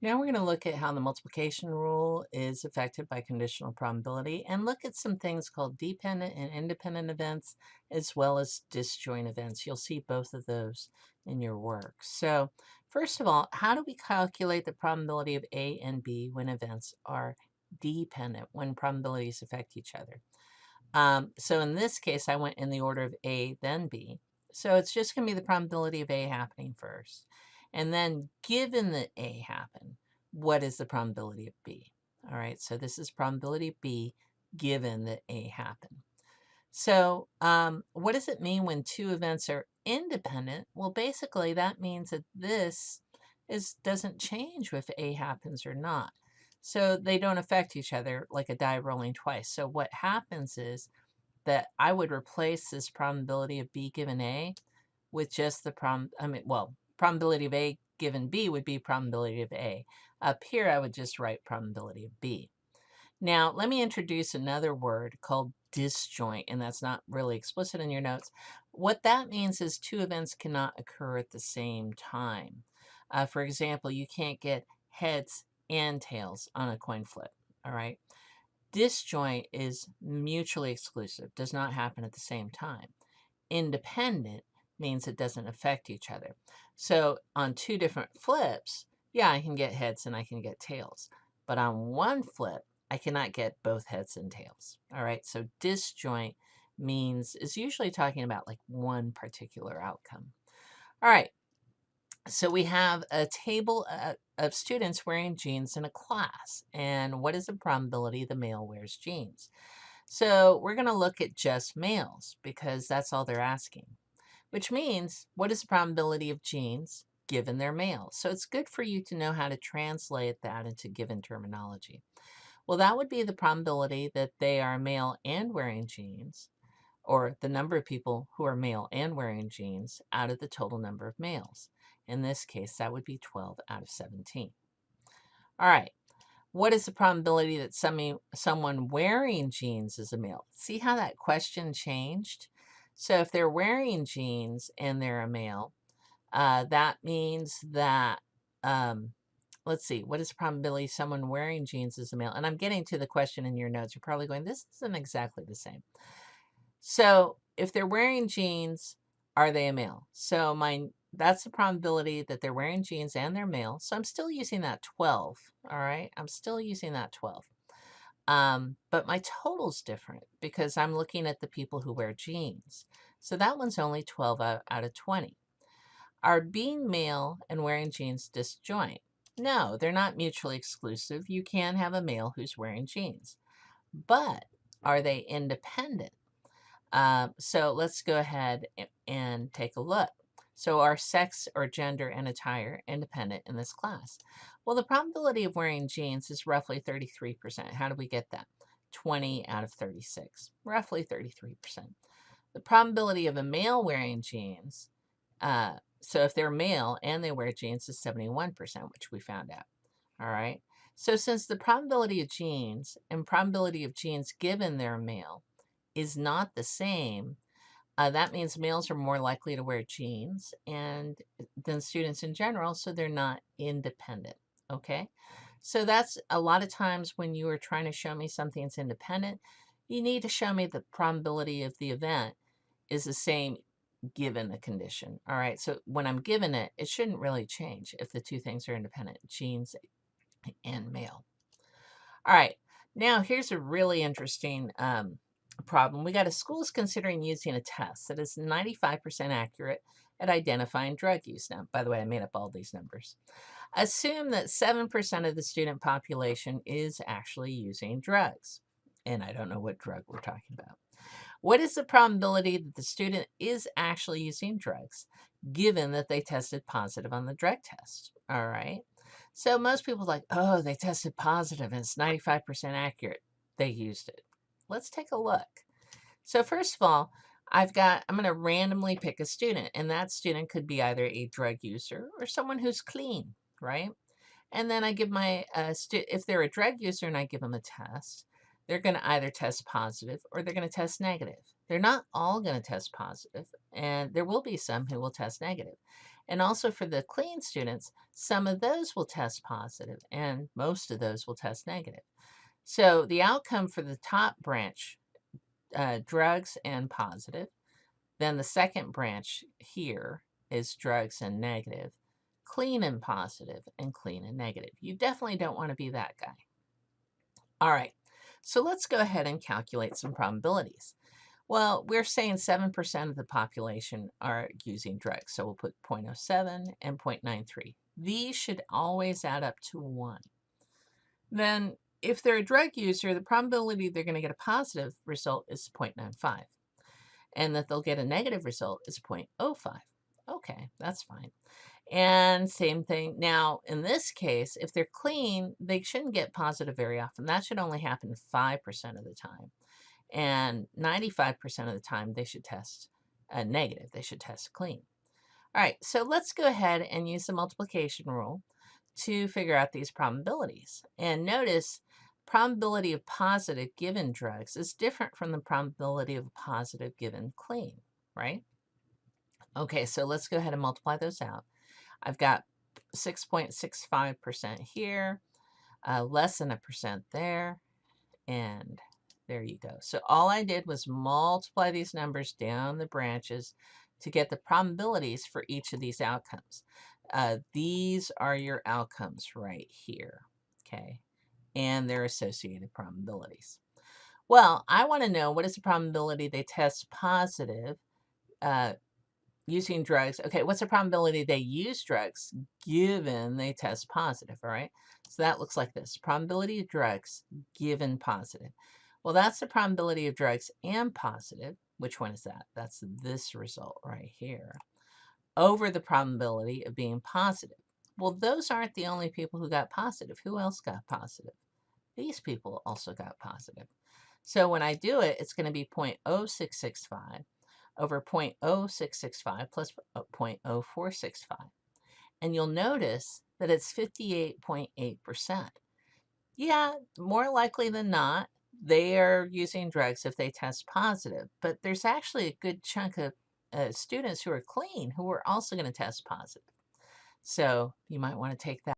Now we're going to look at how the multiplication rule is affected by conditional probability and look at some things called dependent and independent events as well as disjoint events. You'll see both of those in your work. So first of all, how do we calculate the probability of A and B when events are dependent, when probabilities affect each other? So in this case, I went in the order of A, then B. So it's just going to be the probability of A happening first. And then given that A happened, what is the probability of B? All right, so this is probability of B given that A happened. So what does it mean when two events are independent? Well, basically that means that this doesn't change if A happens or not. So they don't affect each other like a die rolling twice. So what happens is that I would replace this probability of B given A with just the probability of A given B would be probability of A. Up here, I would just write probability of B. Now, let me introduce another word called disjoint, and that's not really explicit in your notes. What that means is two events cannot occur at the same time. For example, you can't get heads and tails on a coin flip, all right? Disjoint is mutually exclusive, does not happen at the same time. Independent means it doesn't affect each other. So on two different flips, yeah, I can get heads and I can get tails. But on one flip, I cannot get both heads and tails. All right, so disjoint is usually talking about like one particular outcome. All right, so we have a table of students wearing jeans in a class. And what is the probability the male wears jeans? So we're going to look at just males because that's all they're asking, which means what is the probability of jeans given they're males? So it's good for you to know how to translate that into given terminology. Well, that would be the probability that they are male and wearing jeans, or the number of people who are male and wearing jeans out of the total number of males. In this case, that would be 12 out of 17. All right. What is the probability that someone wearing jeans is a male? See how that question changed? So if they're wearing jeans and they're a male, that means that, let's see, what is the probability someone wearing jeans is a male? And I'm getting to the question in your notes. You're probably going, this isn't exactly the same. So if they're wearing jeans, are they a male? So that's the probability that they're wearing jeans and they're male. So I'm still using that 12. All right. I'm still using that 12. But my total's different because I'm looking at the people who wear jeans. So that one's only 12 out of 20. Are being male and wearing jeans disjoint? No, they're not mutually exclusive. You can have a male who's wearing jeans. But are they independent? So let's go ahead and take a look. So are sex or gender and attire independent in this class? Well, the probability of wearing jeans is roughly 33%. How do we get that? 20 out of 36, roughly 33%. The probability of a male wearing jeans, so if they're male and they wear jeans, is 71%, which we found out. All right. So since the probability of jeans and probability of jeans given they're male is not the same, that means males are more likely to wear jeans and than students in general, so they're not independent. Okay, so that's a lot of times when you are trying to show me something's independent, you need to show me the probability of the event is the same given the condition. All right, so when I'm given it, it shouldn't really change if the two things are independent, jeans and male. All right, now here's a really interesting problem. We got a school is considering using a test that is 95% accurate at identifying drug use. Now, by the way, I made up all these numbers. Assume that 7% of the student population is actually using drugs. And I don't know what drug we're talking about. What is the probability that the student is actually using drugs given that they tested positive on the drug test? All right. So most people are like, oh, they tested positive and it's 95% accurate. They used it. Let's take a look. So first of all, I'm going to randomly pick a student, and that student could be either a drug user or someone who's clean, right? And then I give my, if they're a drug user and I give them a test, they're going to either test positive or they're going to test negative. They're not all going to test positive, and there will be some who will test negative. And also for the clean students, some of those will test positive and most of those will test negative. So the outcome for the top branch, drugs and positive. Then the second branch here is drugs and negative, clean and positive, and clean and negative. You definitely don't want to be that guy. All right, so let's go ahead and calculate some probabilities. Well, we're saying 7% of the population are using drugs, so we'll put 0.07 and 0.93. These should always add up to 1. Then, if they're a drug user, the probability they're going to get a positive result is 0.95, and that they'll get a negative result is 0.05. Okay, that's fine. And same thing. Now, in this case, if they're clean, they shouldn't get positive very often. That should only happen 5% of the time. And 95% of the time, they should test negative. They should test clean. All right, so let's go ahead and use the multiplication rule to figure out these probabilities. And notice, probability of positive given drugs is different from the probability of positive given clean, right? Okay, so let's go ahead and multiply those out. I've got 6.65% here, less than a percent there, and there you go. So all I did was multiply these numbers down the branches to get the probabilities for each of these outcomes. These are your outcomes right here, okay? And their associated probabilities. Well, I want to know what is the probability they test positive using drugs. Okay, what's the probability they use drugs given they test positive, all right? So that looks like this. Probability of drugs given positive. Well, that's the probability of drugs and positive. Which one is that? That's this result right here. Over the probability of being positive. Well, those aren't the only people who got positive. Who else got positive? These people also got positive. So when I do it, it's going to be 0.0665 over 0.0665 plus 0.0465. And you'll notice that it's 58.8%. Yeah, more likely than not, they are using drugs if they test positive. But there's actually a good chunk of students who are clean who are also going to test positive. So you might want to take that.